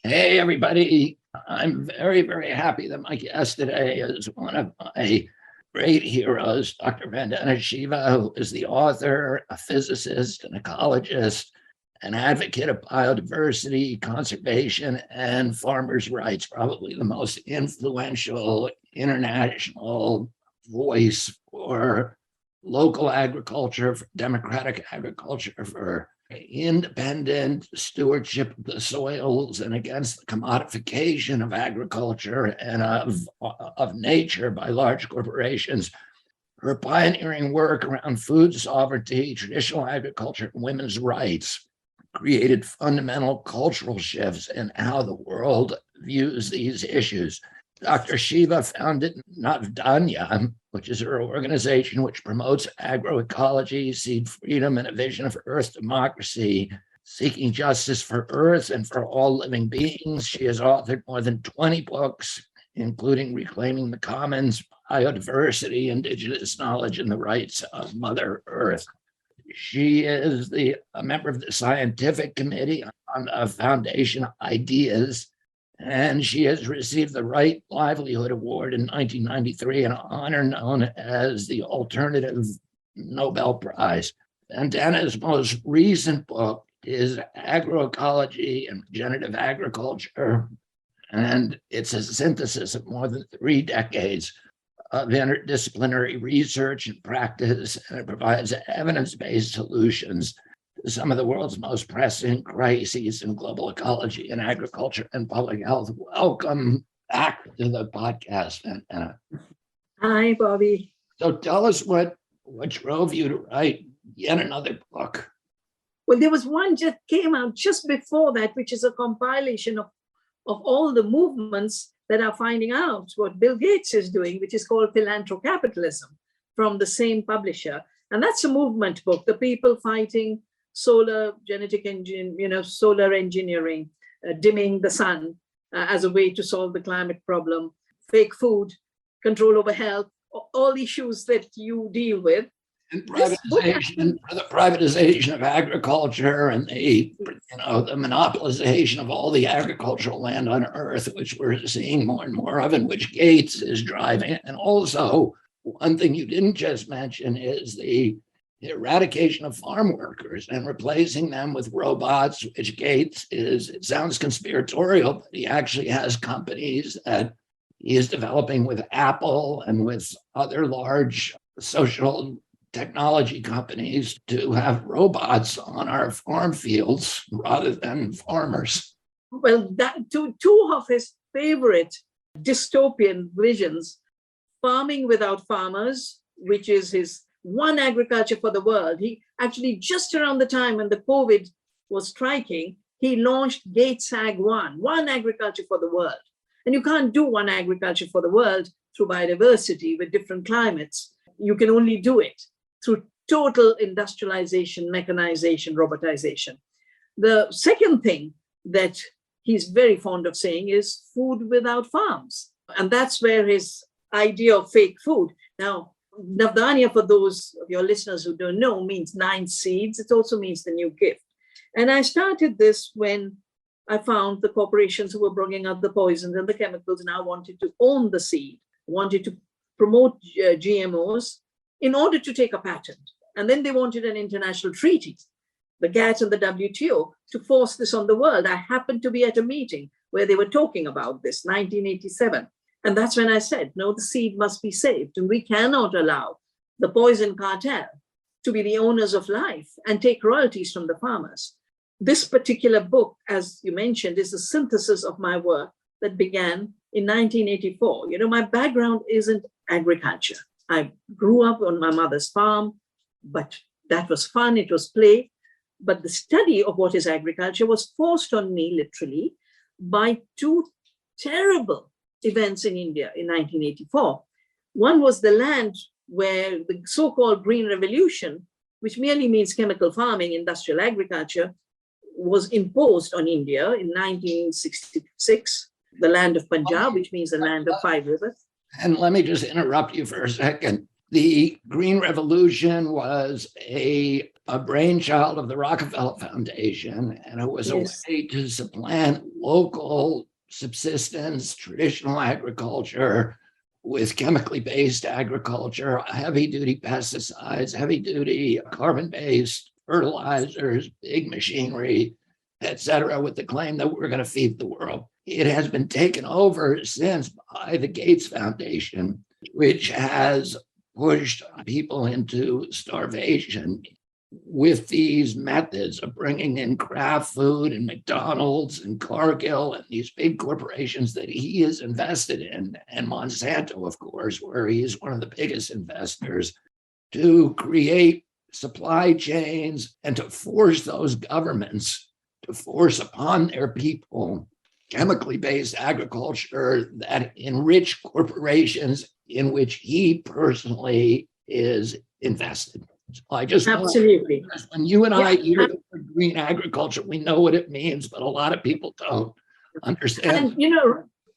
Hey, everybody. I'm very, very happy that my guest today is one of my great heroes, Dr. Vandana Shiva, who is the author, a physicist, an ecologist, an advocate of biodiversity, conservation, and farmers' rights, probably the most influential international voice for local agriculture, for democratic agriculture, for independent stewardship of the soils and against the commodification of agriculture and of nature by large corporations. Her pioneering work around food sovereignty, traditional agriculture, and women's rights created fundamental cultural shifts in how the world views these issues. Dr. Shiva founded Navdanya, which is her organization which promotes agroecology, seed freedom, and a vision of Earth democracy, seeking justice for Earth and for all living beings. She has authored more than 20 books, including Reclaiming the Commons, Biodiversity, Indigenous Knowledge, and the Rights of Mother Earth. She is a member of the scientific committee on the Foundation Ideas, and she has received the Right Livelihood Award in 1993, an honor known as the Alternative Nobel Prize. Vandana's most recent book is Agroecology and Regenerative Agriculture, and it's a synthesis of more than 3 decades of interdisciplinary research and practice, and it provides evidence-based solutions to some of the world's most pressing crises in global ecology and agriculture and public health. Welcome back to the podcast, Vandana. Hi, Bobby. So tell us what drove you to write yet another book. Well, there was one that came out just before that, which is a compilation of all the movements that are finding out what Bill Gates is doing, which is called Philanthrocapitalism, from the same publisher. And that's a movement book, the people fighting solar genetic engine, solar engineering, dimming the sun as a way to solve the climate problem, fake food, control over health, all issues that you deal with. And privatization, the privatization of agriculture and the monopolization of all the agricultural land on Earth, which we're seeing more and more of, and which Gates is driving. And also, one thing you didn't just mention is the eradication of farm workers and replacing them with robots, which Gates is, it sounds conspiratorial, but he actually has companies that he is developing with Apple and with other large social technology companies to have robots on our farm fields rather than farmers. Well, that two of his favorite dystopian visions, Farming Without Farmers, which is his One Agriculture for the World. He actually, just around the time when the COVID was striking, he launched Gates Ag One Agriculture for the World. And you can't do one agriculture for the world through biodiversity with different climates. You can only do it through total industrialization, mechanization, robotization. The second thing that he's very fond of saying is food without farms. And that's where his idea of fake food. Now, Navdanya, for those of your listeners who don't know, means 9 seeds. It also means the new gift. And I started this when I found the corporations who were bringing out the poisons and the chemicals now wanted to own the seed, wanted to promote GMOs in order to take a patent. And then they wanted an international treaty, the GATT and the WTO, to force this on the world. I happened to be at a meeting where they were talking about this, 1987. And that's when I said, no, the seed must be saved. And we cannot allow the poison cartel to be the owners of life and take royalties from the farmers. This particular book, as you mentioned, is a synthesis of my work that began in 1984. My background isn't agriculture. I grew up on my mother's farm, but that was fun, it was play. But the study of what is agriculture was forced on me literally by 2 terrible events in India in 1984. One was the land where the so-called Green Revolution, which merely means chemical farming, industrial agriculture, was imposed on India in 1966, the land of Punjab, which means the land of 5 rivers. And let me just interrupt you for a second. The Green Revolution was a a brainchild of the Rockefeller Foundation, and it was Yes. a way to supplant local subsistence, traditional agriculture with chemically based agriculture, heavy duty pesticides, heavy duty carbon based fertilizers, big machinery, et cetera, with the claim that we're going to feed the world. It has been taken over since by the Gates Foundation, which has pushed people into starvation with these methods of bringing in Kraft food and McDonald's and Cargill and these big corporations that he is invested in, and Monsanto, of course, where he is one of the biggest investors, to create supply chains and to force those governments to force upon their people chemically based agriculture that enrich corporations in which he personally is invested. So I just Absolutely. when you and I Yeah. hear the word green agriculture, we know what it means, but a lot of people don't understand. And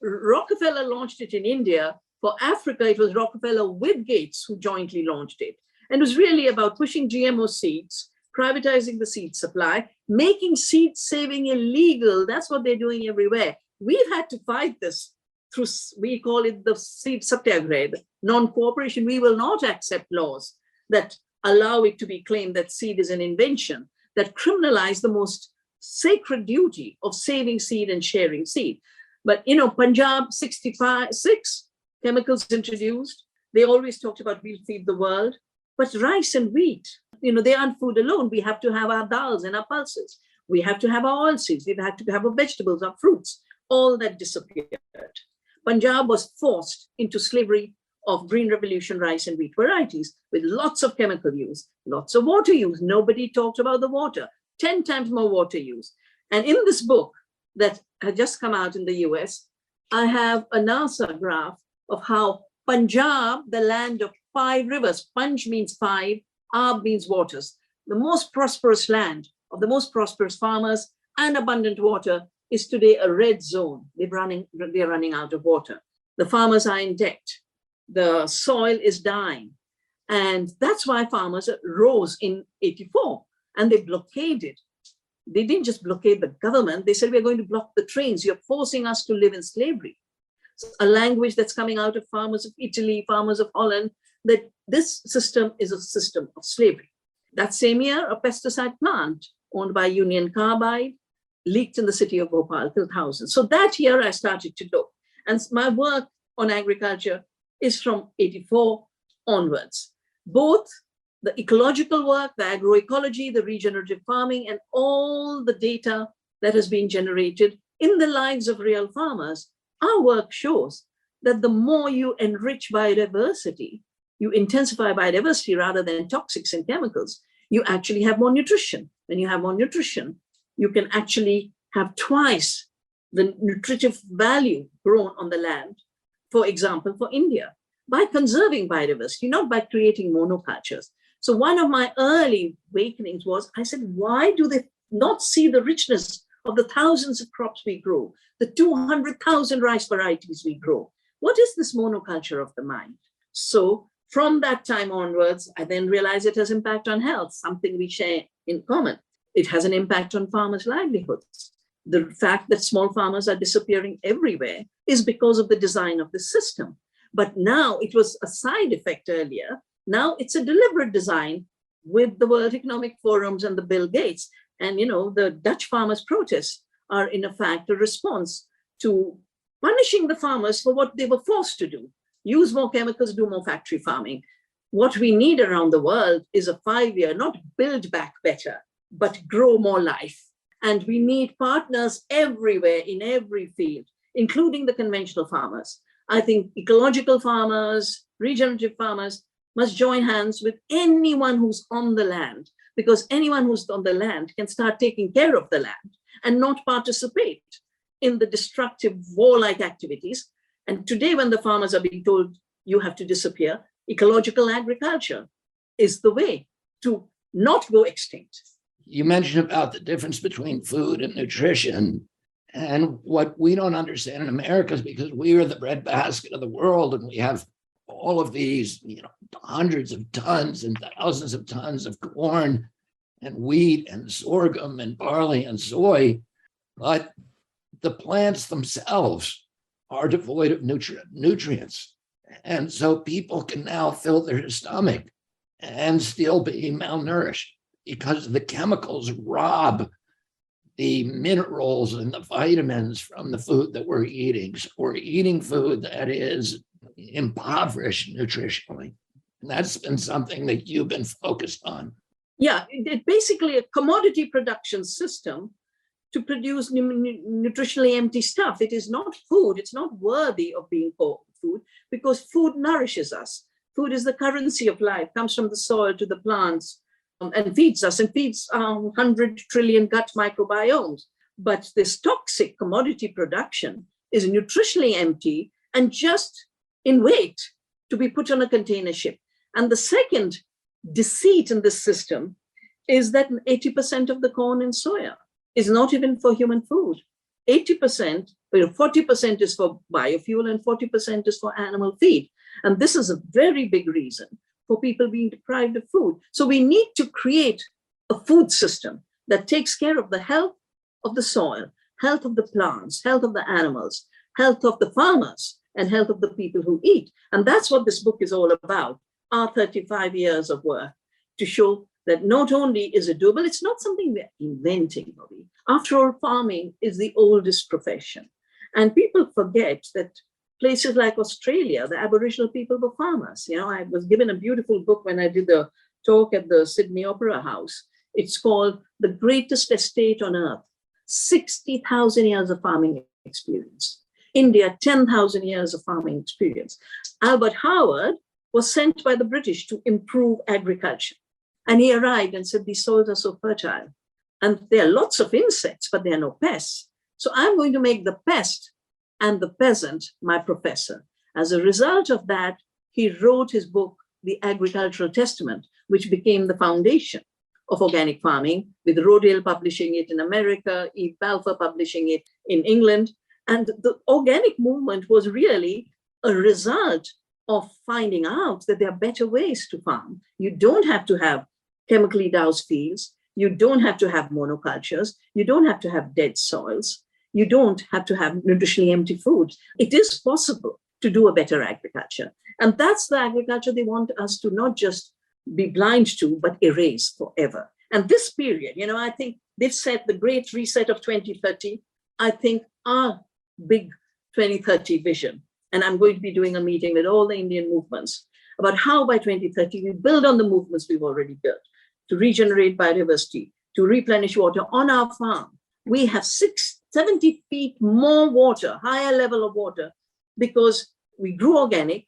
Rockefeller launched it in India. For Africa, it was Rockefeller with Gates who jointly launched it. And it was really about pushing GMO seeds, privatizing the seed supply, making seed saving illegal. That's what they're doing everywhere. We've had to fight this through, we call it the seed satyagraha, non-cooperation. We will not accept laws that allow it to be claimed that seed is an invention, that criminalize the most sacred duty of saving seed and sharing seed. But, Punjab 6 chemicals introduced. They always talked about we'll feed the world. But rice and wheat, they aren't food alone. We have to have our dals and our pulses. We have to have our oilseeds. We have to have our vegetables, our fruits. All that disappeared. Punjab was forced into slavery of Green Revolution rice and wheat varieties with lots of chemical use, lots of water use. Nobody talked about the water, 10 times more water use. And in this book that had just come out in the US, I have a NASA graph of how Punjab, the land of 5 rivers, Punj means 5, Ab means waters, the most prosperous land of the most prosperous farmers and abundant water, is today a red zone. They're running out of water. The farmers are in debt. The soil is dying. And that's why farmers rose in 84 and they blockaded. They didn't just blockade the government. They said, we're going to block the trains. You're forcing us to live in slavery. So a language that's coming out of farmers of Italy, farmers of Holland, that this system is a system of slavery. That same year, a pesticide plant owned by Union Carbide leaked in the city of Bhopal, killed thousands. So that year I started to look. And my work on agriculture is from 84 onwards. Both the ecological work, the agroecology, the regenerative farming, and all the data that has been generated in the lives of real farmers, our work shows that the more you enrich biodiversity, you intensify biodiversity rather than toxics and chemicals, you actually have more nutrition. When you have more nutrition, you can actually have twice the nutritive value grown on the land, for example, for India, by conserving biodiversity, not by creating monocultures. So one of my early awakenings was, I said, why do they not see the richness of the thousands of crops we grow, the 200,000 rice varieties we grow? What is this monoculture of the mind? So from that time onwards, I then realized it has impact on health, something we share in common. It has an impact on farmers' livelihoods. The fact that small farmers are disappearing everywhere is because of the design of the system. But now it was a side effect earlier. Now it's a deliberate design with the World Economic Forums and the Bill Gates. And, the Dutch farmers' protests are in fact a response to punishing the farmers for what they were forced to do. Use more chemicals, do more factory farming. What we need around the world is a 5-year, not build back better, but grow more life. And we need partners everywhere in every field, including the conventional farmers. I think ecological farmers, regenerative farmers must join hands with anyone who's on the land, because anyone who's on the land can start taking care of the land and not participate in the destructive warlike activities. And today, when the farmers are being told you have to disappear, ecological agriculture is the way to not go extinct. You mentioned about the difference between food and nutrition. And what we don't understand in America is because we are the breadbasket of the world and we have all of these, hundreds of tons and thousands of tons of corn and wheat and sorghum and barley and soy, but the plants themselves are devoid of nutrients. And so people can now fill their stomach and still be malnourished because the chemicals rob the minerals and the vitamins from the food that we're eating. So we're eating food that is impoverished nutritionally. And that's been something that you've been focused on. Yeah, it basically a commodity production system to produce nutritionally empty stuff. It is not food. It's not worthy of being called food because food nourishes us. Food is the currency of life, comes from the soil to the plants and feeds us and feeds 100 trillion gut microbiomes. But this toxic commodity production is nutritionally empty and just in wait to be put on a container ship. And the second deceit in this system is that 80% of the corn and soya is not even for human food. 80%, 40% is for biofuel and 40% is for animal feed. And this is a very big reason for people being deprived of food. So we need to create a food system that takes care of the health of the soil, health of the plants, health of the animals, health of the farmers, and health of the people who eat. And that's what this book is all about, our 35 years of work, to show that not only is it doable, it's not something we're inventing, Bobby. After all, farming is the oldest profession. And people forget that places like Australia, the Aboriginal people were farmers. You know, I was given a beautiful book when I did the talk at the Sydney Opera House. It's called The Greatest Estate on Earth, 60,000 years of farming experience. India, 10,000 years of farming experience. Albert Howard was sent by the British to improve agriculture. And he arrived and said, these soils are so fertile. And there are lots of insects, but there are no pests. So I'm going to make the pest and the peasant my professor. As a result of that, he wrote his book, The Agricultural Testament, which became the foundation of organic farming, with Rodale publishing it in America, Eve Balfour publishing it in England. And the organic movement was really a result of finding out that there are better ways to farm. You don't have to have chemically doused fields. You don't have to have monocultures. You don't have to have dead soils. You don't have to have nutritionally empty food. It is possible to do a better agriculture. And that's the agriculture they want us to not just be blind to, but erase forever. And this period, you know, I think they've set the great reset of 2030. I think our big 2030 vision, and I'm going to be doing a meeting with all the Indian movements about how by 2030 we build on the movements we've already built to regenerate biodiversity, to replenish water on our farm. We have 70 feet more water, higher level of water, because we grew organic,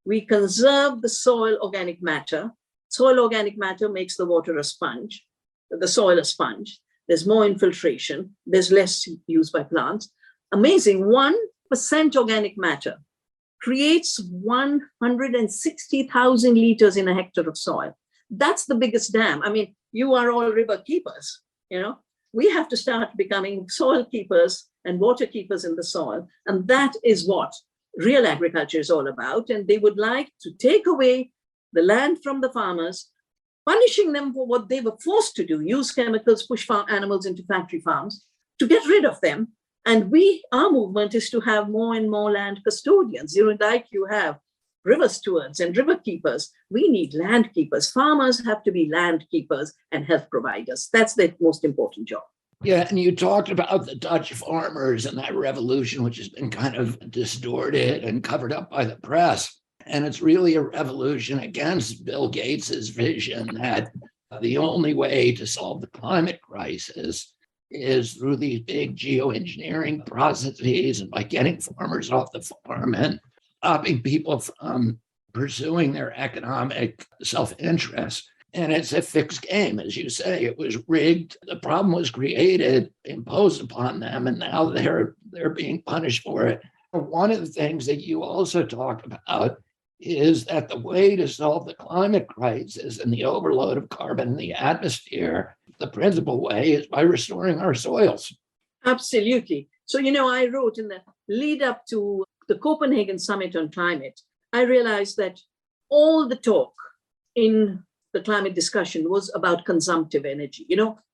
we conserve the soil organic matter. Soil organic matter makes the water a sponge, the soil a sponge. There's more infiltration, there's less use by plants. Amazing, 1% organic matter creates 160,000 liters in a hectare of soil. That's the biggest dam. I mean, you are all river keepers, you know. We have to start becoming soil keepers and water keepers in the soil. And that is what real agriculture is all about. And they would like to take away the land from the farmers, punishing them for what they were forced to do, use chemicals, push farm animals into factory farms, to get rid of them. And our movement is to have more and more land custodians, you know, like you have river stewards and river keepers. We need land keepers. Farmers have to be land keepers and health providers. That's the most important job. Yeah, and you talked about the Dutch farmers and that revolution, which has been kind of distorted and covered up by the press. And it's really a revolution against Bill Gates's vision that the only way to solve the climate crisis is through these big geoengineering processes and by getting farmers off the farm and stopping people from pursuing their economic self-interest. And it's a fixed game, as you say. It was rigged. The problem was created, imposed upon them, and now they're being punished for it. One of the things that you also talked about is that the way to solve the climate crisis and the overload of carbon in the atmosphere, the principal way is by restoring our soils. Absolutely. So, you know, I wrote in the lead up to the Copenhagen Summit on Climate, I realized that all the talk in the climate discussion was about consumptive energy,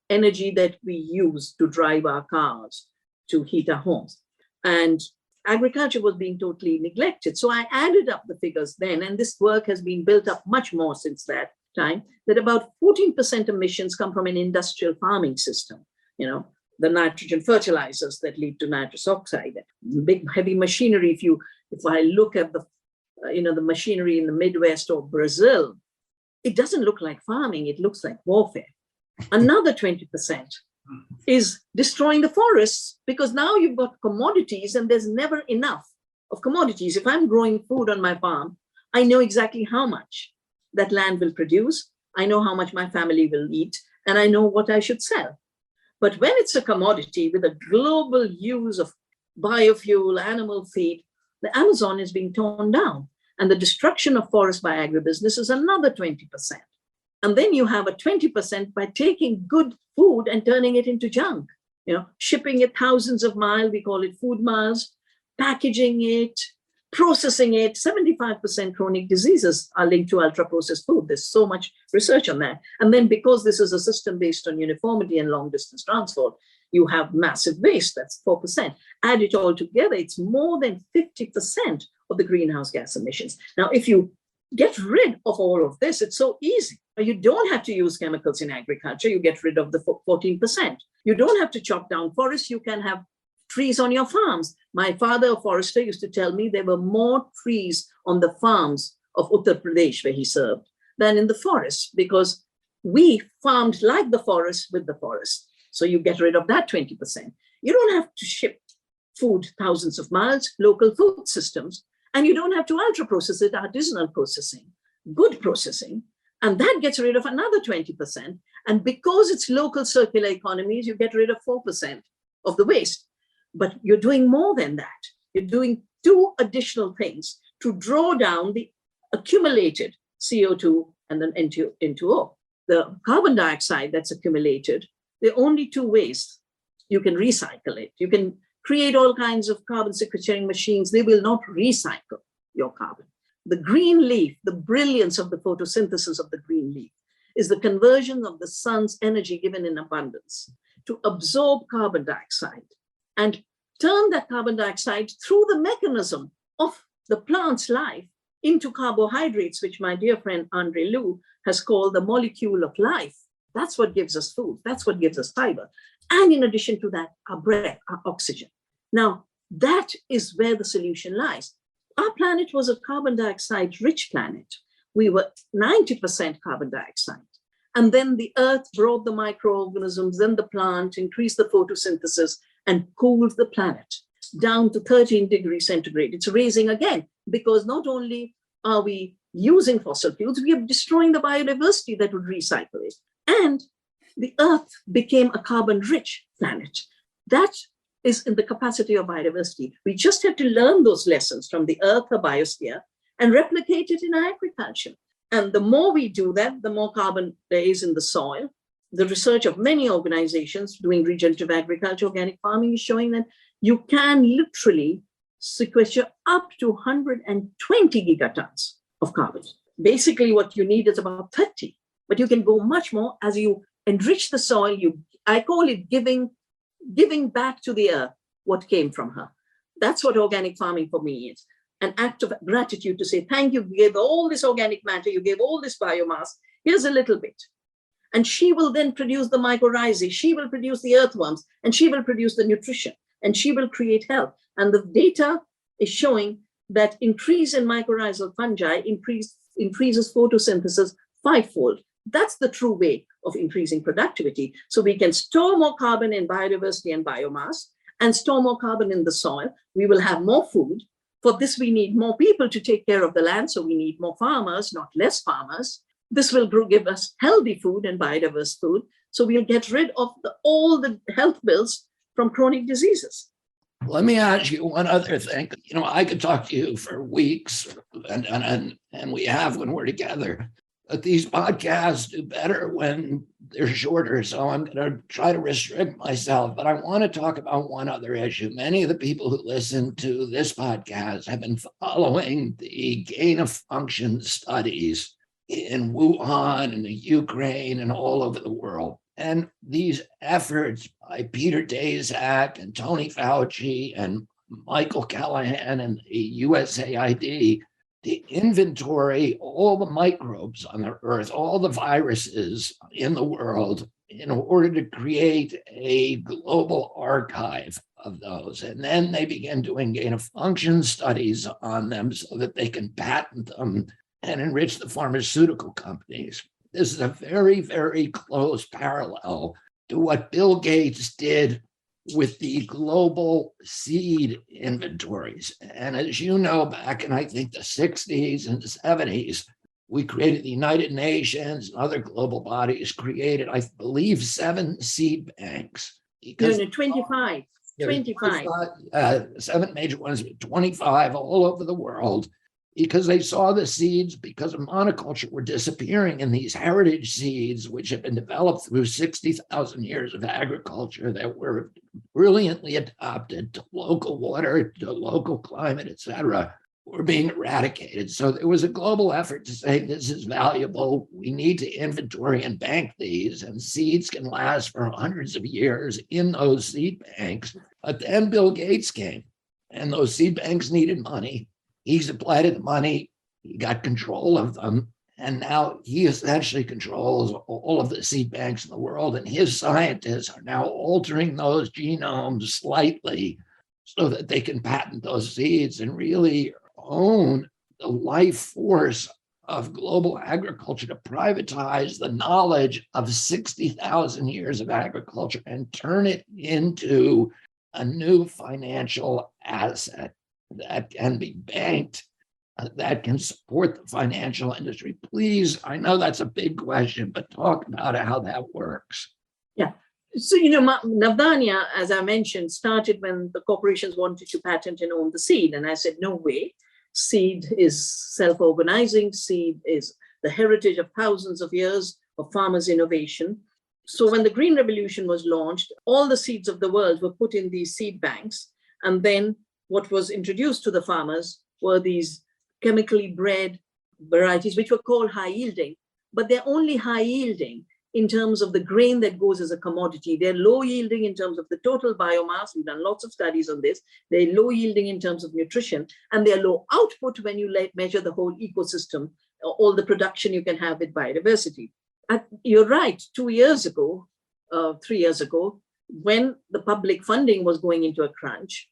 energy that we use to drive our cars, to heat our homes. And agriculture was being totally neglected. So I added up the figures then, and this work has been built up much more since that time, that about 14% emissions come from an industrial farming system, the nitrogen fertilizers that lead to nitrous oxide, big heavy machinery. If I look at the machinery in the Midwest or Brazil, it doesn't look like farming, it looks like warfare. Another 20% is destroying the forests, because now you've got commodities and there's never enough of commodities. If I'm growing food on my farm, I know exactly how much that land will produce. I know how much my family will eat, and I know what I should sell. But when it's a commodity with a global use of biofuel, animal feed, the Amazon is being torn down. And the destruction of forests by agribusiness is another 20%. And then you have a 20% by taking good food and turning it into junk, shipping it thousands of miles, we call it food miles, packaging it, processing it. 75% chronic diseases are linked to ultra-processed food. There's so much research on that. And then because this is a system based on uniformity and long-distance transport, you have massive waste, that's 4%. Add it all together, it's more than 50% of the greenhouse gas emissions. Now, if you get rid of all of this, it's so easy. You don't have to use chemicals in agriculture, you get rid of the 14%. You don't have to chop down forests, you can have trees on your farms. My father, a forester, used to tell me there were more trees on the farms of Uttar Pradesh, where he served, than in the forests, because we farmed like the forest with the forest. So you get rid of that 20%. You don't have to ship food thousands of miles, local food systems, and you don't have to ultra-process it, artisanal processing, good processing, and that gets rid of another 20%. And because it's local circular economies, you get rid of 4% of the waste. But you're doing more than that. You're doing two additional things to draw down the accumulated CO2 and then N2O. The carbon dioxide that's accumulated, there are only two ways you can recycle it. You can create all kinds of carbon sequestering machines. They will not recycle your carbon. The green leaf, the brilliance of the photosynthesis of the green leaf, is the conversion of the sun's energy given in abundance to absorb carbon dioxide and turn that carbon dioxide through the mechanism of the plant's life into carbohydrates, which my dear friend Andre Lou has called the molecule of life. That's what gives us food. That's what gives us fiber. And in addition to that, our breath, our oxygen. Now, that is where the solution lies. Our planet was a carbon dioxide rich planet. We were 90% carbon dioxide. And then the earth brought the microorganisms, then the plant, increased the photosynthesis and cooled the planet down to 13 degrees centigrade. It's raising again, because not only are we using fossil fuels, we are destroying the biodiversity that would recycle it. And the earth became a carbon-rich planet. That is in the capacity of biodiversity. We just have to learn those lessons from the earth, the biosphere, and replicate it in agriculture. And the more we do that, the more carbon there is in the soil. The research of many organizations doing regenerative agriculture, organic farming is showing that you can literally sequester up to 120 gigatons of carbon. Basically, what you need is about 30, but you can go much more as you enrich the soil. I call it giving back to the earth what came from her. That's what organic farming for me is. An act of gratitude to say, thank you, you gave all this organic matter, you gave all this biomass, here's a little bit. And she will then produce the mycorrhizae, she will produce the earthworms, and she will produce the nutrition, and she will create health. And the data is showing that increase in mycorrhizal fungi increases photosynthesis fivefold. That's the true way of increasing productivity. So we can store more carbon in biodiversity and biomass and store more carbon in the soil. We will have more food. For this, we need more people to take care of the land. So we need more farmers, not less farmers. This will give us healthy food and biodiverse food. So we'll get rid of all the health bills from chronic diseases. Let me ask you one other thing. I could talk to you for weeks, and we have when we're together. But these podcasts do better when they're shorter. So I'm going to try to restrict myself. But I want to talk about one other issue. Many of the people who listen to this podcast have been following the gain of function studies in Wuhan and the Ukraine and all over the world. And these efforts by Peter Daszak and Tony Fauci and Michael Callahan and the USAID to inventory all the microbes on the earth, all the viruses in the world, in order to create a global archive of those. And then they began doing gain-of-function studies on them so that they can patent them and enrich the pharmaceutical companies. This is a very, very close parallel to what Bill Gates did with the global seed inventories. And as you know, back in, I think, the 60s and 70s, we created the United Nations and other global bodies, created, I believe, 7 seed banks. No, 25. 25. 7 major ones, 25 all over the world, because they saw the seeds, because of monoculture, were disappearing, and these heritage seeds, which have been developed through 60,000 years of agriculture that were brilliantly adapted to local water, to local climate, et cetera, were being eradicated. So there was a global effort to say, this is valuable. We need to inventory and bank these, and seeds can last for hundreds of years in those seed banks. But then Bill Gates came, and those seed banks needed money. He supplied the money, he got control of them, and now he essentially controls all of the seed banks in the world, and his scientists are now altering those genomes slightly so that they can patent those seeds and really own the life force of global agriculture, to privatize the knowledge of 60,000 years of agriculture and turn it into a new financial asset that can be banked, that can support the financial industry. Please, I know that's a big question, but talk about how that works. Yeah. So, Navdanya, as I mentioned, started when the corporations wanted to patent and own the seed. And I said, no way. Seed is self-organizing. Seed is the heritage of thousands of years of farmers' innovation. So when the Green Revolution was launched, all the seeds of the world were put in these seed banks. And then what was introduced to the farmers were these chemically bred varieties, which were called high yielding, but they're only high yielding in terms of the grain that goes as a commodity. They're low yielding in terms of the total biomass. We've done lots of studies on this. They're low yielding in terms of nutrition, and they're low output when you measure the whole ecosystem, all the production you can have with biodiversity. You're right, 2 years ago, 3 years ago, when the public funding was going into a crunch,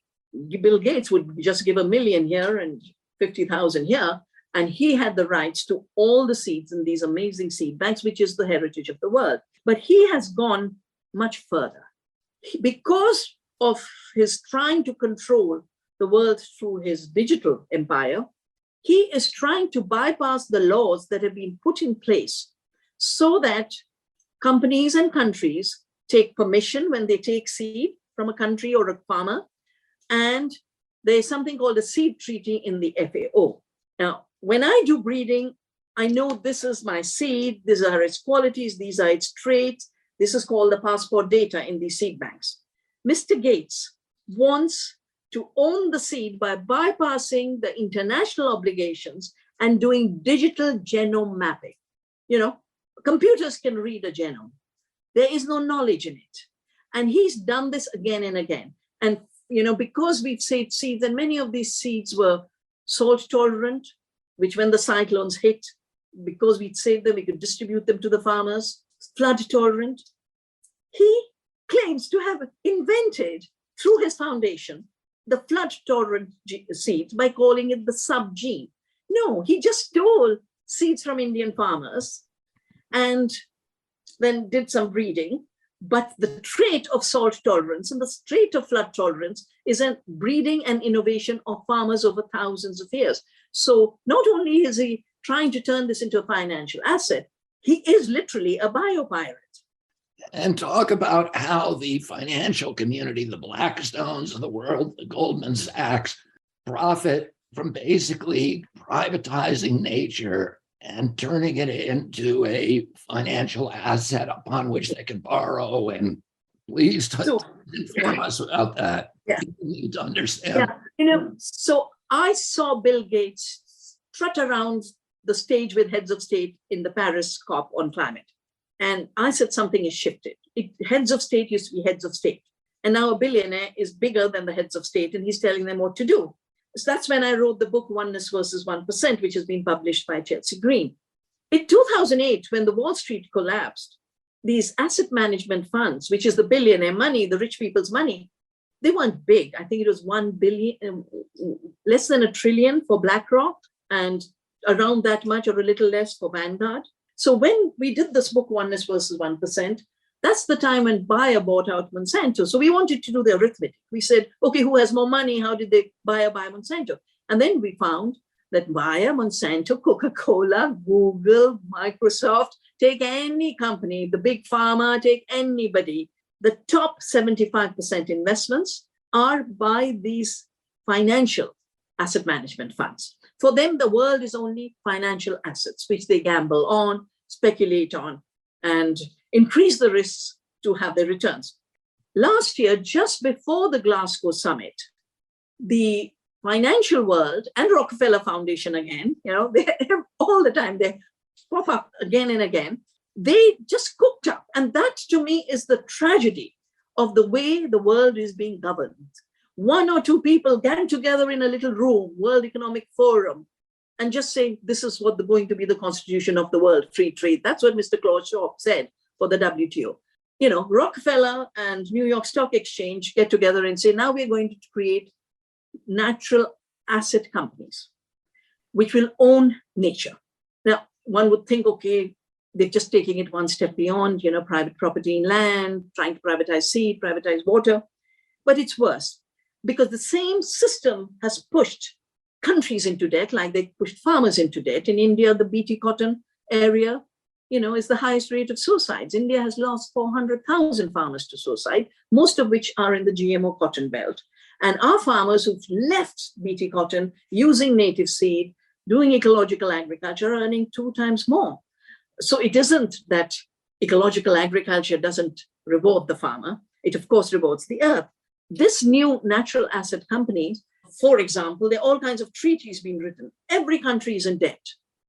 Bill Gates would just give $1 million here and 50,000 here, and he had the rights to all the seeds in these amazing seed banks, which is the heritage of the world. But he has gone much further. Because of his trying to control the world through his digital empire, he is trying to bypass the laws that have been put in place so that companies and countries take permission when they take seed from a country or a farmer. And there's something called a seed treaty in the FAO. Now, when I do breeding, I know this is my seed, these are its qualities, these are its traits. This is called the passport data in these seed banks. Mr. Gates wants to own the seed by bypassing the international obligations and doing digital genome mapping. Computers can read a genome. There is no knowledge in it. And he's done this again and again. And, because we've saved seeds, and many of these seeds were salt tolerant, which when the cyclones hit, because we'd saved them, we could distribute them to the farmers, flood tolerant. He claims to have invented, through his foundation, the flood tolerant seeds by calling it the subgene. No, he just stole seeds from Indian farmers and then did some breeding. But the trait of salt tolerance and the trait of flood tolerance is a breeding and innovation of farmers over thousands of years. So not only is he trying to turn this into a financial asset, he is literally a biopirate. And talk about how the financial community, the Blackstones of the world, the Goldman Sachs, profit from basically privatizing nature and turning it into a financial asset upon which they can borrow. And please inform us about that. Yeah. People need to understand. Yeah. So I saw Bill Gates trot around the stage with heads of state in the Paris COP on climate. And I said something has shifted. Heads of state used to be heads of state. And now a billionaire is bigger than the heads of state, and he's telling them what to do. So that's when I wrote the book Oneness versus 1%, which has been published by Chelsea Green. In 2008, when the Wall Street collapsed, these asset management funds, which is the billionaire money, the rich people's money, they weren't big. I think it was 1 billion, less than $1 trillion for BlackRock, and around that much or a little less for Vanguard. So when we did this book, Oneness versus 1%, that's the time when Bayer bought out Monsanto. So we wanted to do the arithmetic. We said, okay, who has more money? How did they buy Monsanto? And then we found that Bayer, Monsanto, Coca-Cola, Google, Microsoft, take any company, the big pharma, take anybody, the top 75% investments are by these financial asset management funds. For them, the world is only financial assets, which they gamble on, speculate on, and increase the risks to have their returns. Last year, just before the Glasgow summit, the financial world and Rockefeller Foundation again, they all the time, they pop up again and again, they just cooked up. And that to me is the tragedy of the way the world is being governed. One or two people gang together in a little room, World Economic Forum, and just say, this is what going to be the constitution of the world, free trade. That's what Mr. Klaus Schwab said for the WTO. Rockefeller and New York Stock Exchange get together and say, now we're going to create natural asset companies, which will own nature. Now, one would think, okay, they're just taking it one step beyond, private property in land, trying to privatize seed, privatize water. But it's worse, because the same system has pushed countries into debt, like they pushed farmers into debt. In India, the BT cotton area, is the highest rate of suicides. India has lost 400,000 farmers to suicide, most of which are in the GMO cotton belt. And our farmers who've left BT cotton, using native seed, doing ecological agriculture, are earning 2 times more. So it isn't that ecological agriculture doesn't reward the farmer. It, of course, rewards the earth. This new natural asset company, for example, there are all kinds of treaties being written. Every country is in debt.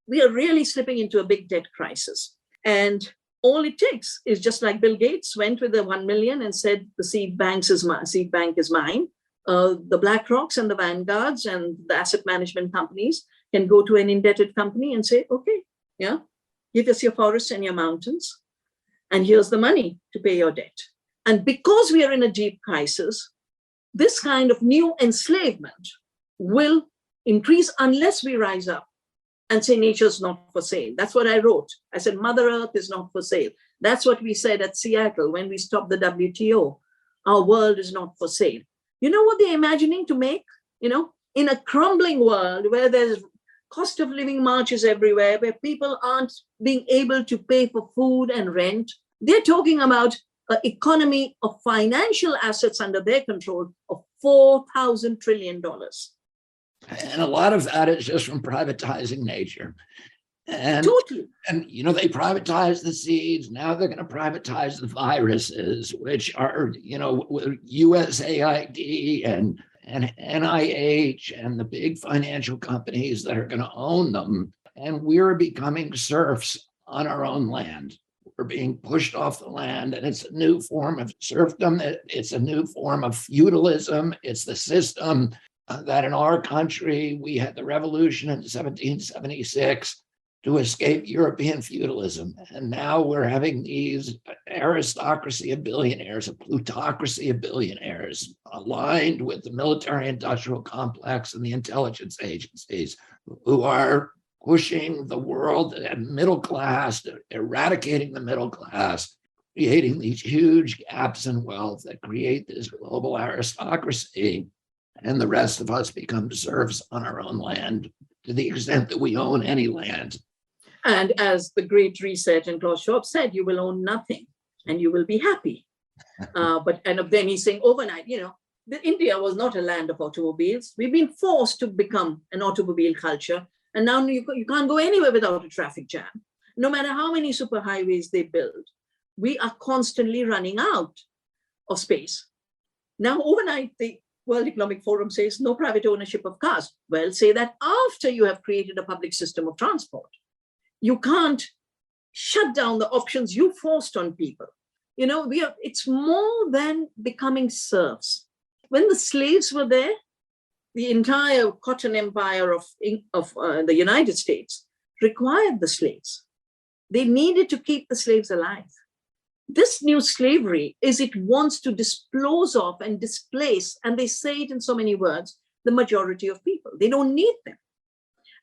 We are really slipping into a big debt crisis. And all it takes is, just like Bill Gates went with the 1 million and said, the seed bank is mine. The BlackRocks and the Vanguards and the asset management companies can go to an indebted company and say, okay, give us your forests and your mountains, and here's the money to pay your debt. And because we are in a deep crisis, this kind of new enslavement will increase unless we rise up and say nature's not for sale. That's what I wrote. I said, Mother Earth is not for sale. That's what we said at Seattle when we stopped the WTO. Our world is not for sale. You know what they're imagining to make? In a crumbling world where there's cost of living marches everywhere, where people aren't being able to pay for food and rent, they're talking about an economy of financial assets under their control of $4,000 trillion. And a lot of that is just from privatizing nature. And, totally. And, they privatize the seeds. Now they're going to privatize the viruses, which are, USAID and NIH and the big financial companies that are going to own them. And we're becoming serfs on our own land. We're being pushed off the land, and it's a new form of serfdom. It's a new form of feudalism. It's the system that in our country, we had the revolution in 1776 to escape European feudalism. And now we're having these aristocracy of billionaires, a plutocracy of billionaires, aligned with the military industrial complex and the intelligence agencies, who are pushing the world and middle class, eradicating the middle class, creating these huge gaps in wealth that create this global aristocracy. And the rest of us become serfs on our own land, to the extent that we own any land. And as the Great Reset and Klaus Schwab said, you will own nothing and you will be happy. And then he's saying overnight, India was not a land of automobiles. We've been forced to become an automobile culture. And now you can't go anywhere without a traffic jam. No matter how many superhighways they build, we are constantly running out of space. Now, overnight, World Economic Forum says no private ownership of cars. Well, say that after you have created a public system of transport. You can't shut down the options you forced on people. It's more than becoming serfs. When the slaves were there, the entire cotton empire of the United States required the slaves. They needed to keep the slaves alive. This new slavery is it wants to disclose of and displace, and they say it in so many words, the majority of people. They don't need them.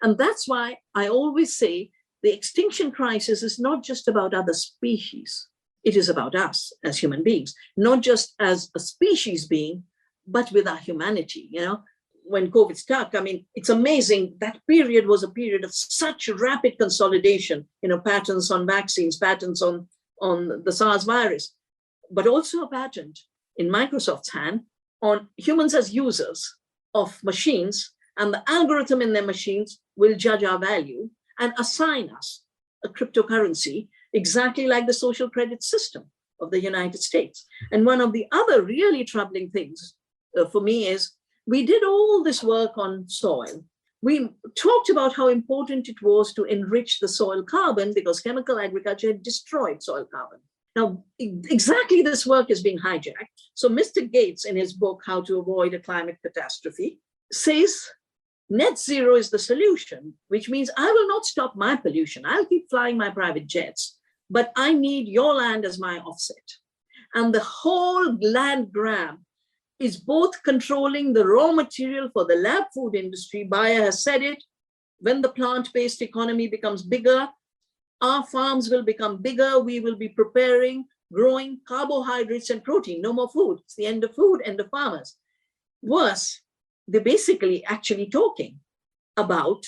And that's why I always say the extinction crisis is not just about other species. It is about us as human beings, not just as a species being, but with our humanity. When COVID struck, it's amazing. That period was a period of such rapid consolidation, patents on vaccines, patents on the SARS virus, but also a patent in Microsoft's hand on humans as users of machines, and the algorithm in their machines will judge our value and assign us a cryptocurrency exactly like the social credit system of the United States. And one of the other really troubling things for me is we did all this work on soil. We talked about how important it was to enrich the soil carbon because chemical agriculture had destroyed soil carbon. Now, exactly this work is being hijacked. So Mr. Gates, in his book, How to Avoid a Climate Catastrophe, says net zero is the solution, which means I will not stop my pollution. I'll keep flying my private jets, but I need your land as my offset. And the whole land grab is both controlling the raw material for the lab food industry. Bayer has said it. When the plant-based economy becomes bigger, our farms will become bigger. We will be growing carbohydrates and protein. No more food. It's the end of food, end of farmers. Worse, they're basically actually talking about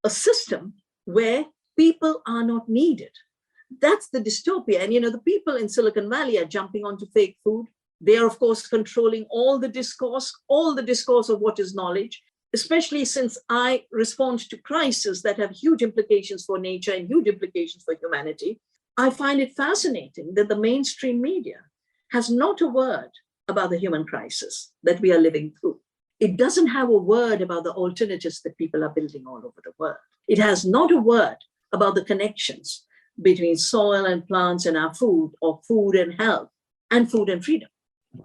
a system where people are not needed. That's the dystopia. And the people in Silicon Valley are jumping onto fake food. They are, of course, controlling all the discourse of what is knowledge, especially since I respond to crises that have huge implications for nature and huge implications for humanity. I find it fascinating that the mainstream media has not a word about the human crisis that we are living through. It doesn't have a word about the alternatives that people are building all over the world. It has not a word about the connections between soil and plants and our food, or food and health, and food and freedom.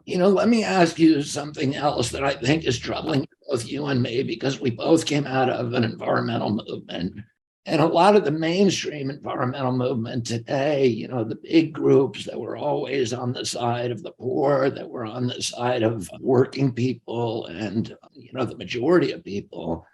Let me ask you something else that I think is troubling both you and me, because we both came out of an environmental movement. And a lot of the mainstream environmental movement today, the big groups that were always on the side of the poor, that were on the side of working people and, the majority of people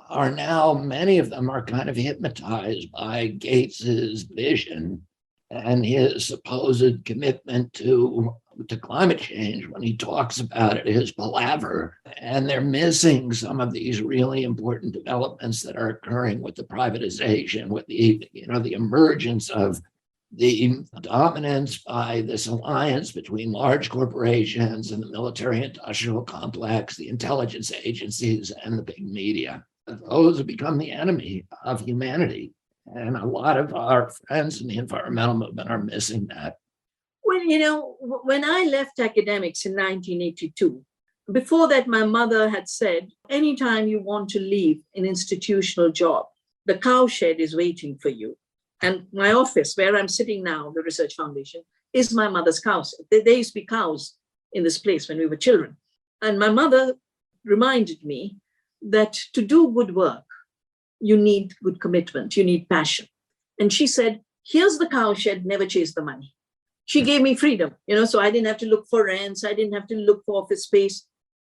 are now, many of them are kind of hypnotized by Gates's vision and his supposed commitment to climate change. When he talks about it, his palaver, and they're missing some of these really important developments that are occurring with the privatization, with the emergence of the dominance by this alliance between large corporations and the military-industrial complex, the intelligence agencies, and the big media. Those have become the enemy of humanity. And a lot of our friends in the environmental movement are missing that. Well, when I left academics in 1982, before that, my mother had said, anytime you want to leave an institutional job, the cowshed is waiting for you. And my office, where I'm sitting now, the Research Foundation, is my mother's cows. There used to be cows in this place when we were children. And my mother reminded me that to do good work, you need good commitment, you need passion. And she said, here's the cowshed, never chase the money. She gave me freedom, so I didn't have to look for rents. I didn't have to look for office space.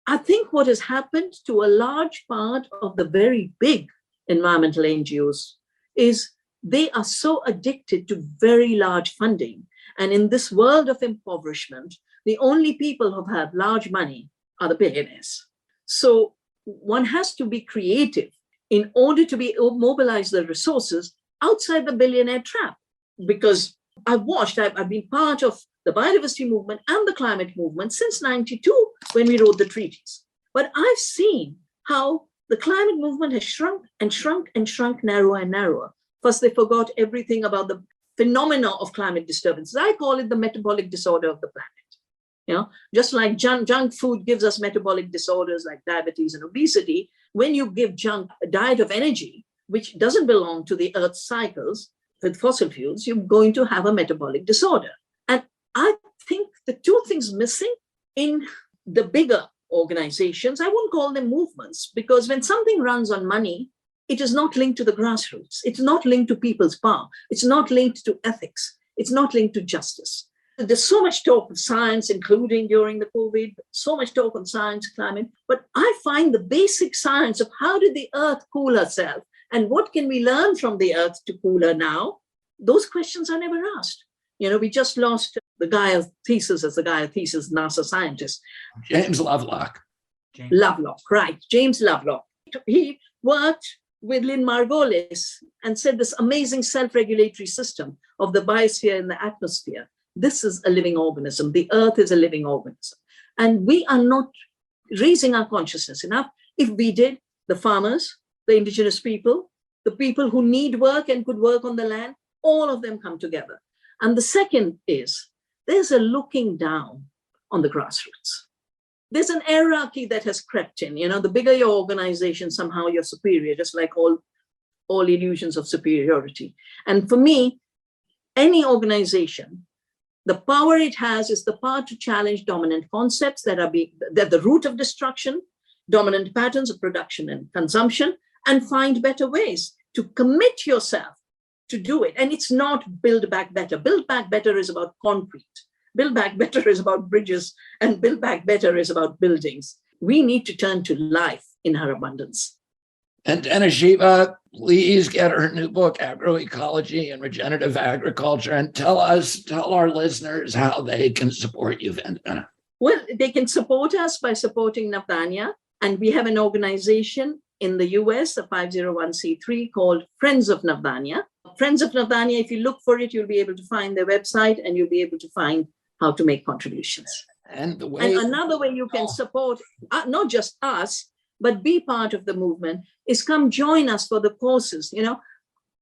I think what has happened to a large part of the very big environmental NGOs is they are so addicted to very large funding. And in this world of impoverishment, the only people who have large money are the billionaires. So one has to be creative in order to mobilize the resources outside the billionaire trap. Because I've been part of the biodiversity movement and the climate movement since 92 when we wrote the treaties. But I've seen how the climate movement has shrunk and shrunk and shrunk, narrower and narrower. First, they forgot everything about the phenomena of climate disturbances. I call it the metabolic disorder of the planet. Just like junk food gives us metabolic disorders like diabetes and obesity, when you give junk a diet of energy, which doesn't belong to the Earth's cycles with fossil fuels, you're going to have a metabolic disorder. And I think the two things missing in the bigger organizations, I won't call them movements, because when something runs on money, it is not linked to the grassroots. It's not linked to people's power. It's not linked to ethics. It's not linked to justice. There's so much talk of science, including during the COVID, so much talk on science, climate, but I find the basic science of how did the Earth cool herself and what can we learn from the Earth to cool her now, those questions are never asked. We just lost the guy of thesis as the guy of thesis, NASA scientist. James Lovelock. Lovelock, right. James Lovelock. He worked with Lynn Margulis and said this amazing self-regulatory system of the biosphere and the atmosphere. This is a living organism. The Earth is a living organism. And we are not raising our consciousness enough. If we did, the farmers, the indigenous people, the people who need work and could work on the land, all of them come together. And the second is, there's a looking down on the grassroots. There's an hierarchy that has crept in. The bigger your organization, somehow you're superior, just like all illusions of superiority. And for me, any organization, the power it has is the power to challenge dominant concepts that are the root of destruction, dominant patterns of production and consumption, and find better ways to commit yourself to do it. And it's not build back better. Build back better is about concrete. Build back better is about bridges, and build back better is about buildings. We need to turn to life in her abundance. And Vandana Shiva, please get her new book, Agroecology and Regenerative Agriculture, and tell our listeners how they can support you, Vandana. Well, they can support us by supporting Navdanya. And we have an organization in the US, a 501c3 called Friends of Navdanya. Friends of Navdanya, if you look for it, you'll be able to find their website and you'll be able to find how to make contributions. And another way you can support not just us, but be part of the movement is come join us for the courses.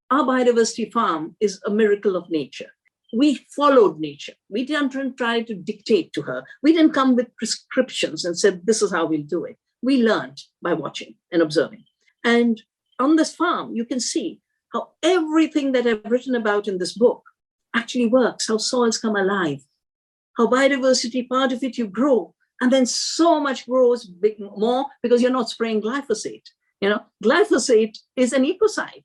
Our biodiversity farm is a miracle of nature. We followed nature. We didn't try to dictate to her. We didn't come with prescriptions and said, this is how we'll do it. We learned by watching and observing. And on this farm, you can see how everything that I've written about in this book actually works, how soils come alive, how biodiversity, part of it you grow, and then so much grows more because you're not spraying glyphosate. Glyphosate is an ecocide.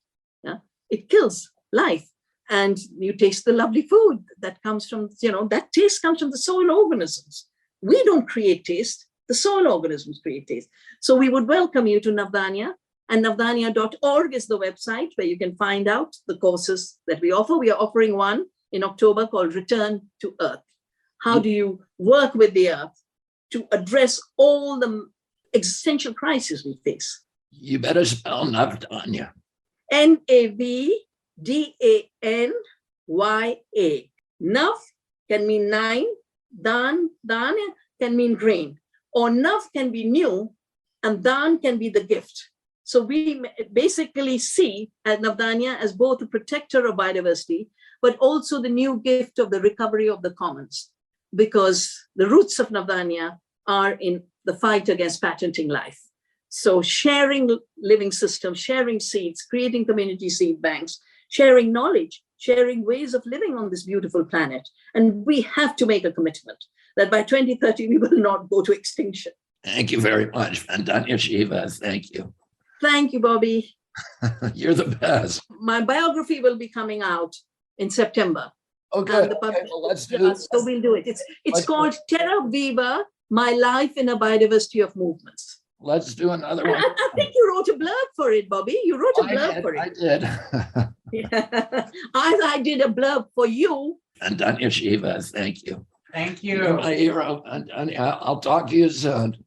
It kills life. And you taste the lovely food that comes from, that taste comes from the soil organisms. We don't create taste. The soil organisms create taste. So we would welcome you to Navdanya, and navdanya.org is the website where you can find out the courses that we offer. We are offering one in October called Return to Earth. How do you work with the earth to address all the existential crises we face? You better spell Navdanya. Navdanya. Nav can mean 9, Dan can mean grain, or Nav can be new, and Dan can be the gift. So we basically see Navdanya as both a protector of biodiversity, but also the new gift of the recovery of the commons, because the roots of Navdanya are in the fight against patenting life. So sharing living systems, sharing seeds, creating community seed banks, sharing knowledge, sharing ways of living on this beautiful planet. And we have to make a commitment that by 2030, we will not go to extinction. Thank you very much, Vandana Shiva. Thank you. Thank you, Bobby. You're the best. My biography will be coming out in September. Okay, well, let's do it. So we'll do it. It's called Terra Viva, My Life in a Biodiversity of Movements. Let's do another one. I think you wrote a blurb for it, Bobby. You wrote a blurb for it. I did. Yeah. I did a blurb for you. Vandana Shiva, thank you. Thank You're you. my hero. And I'll talk to you soon.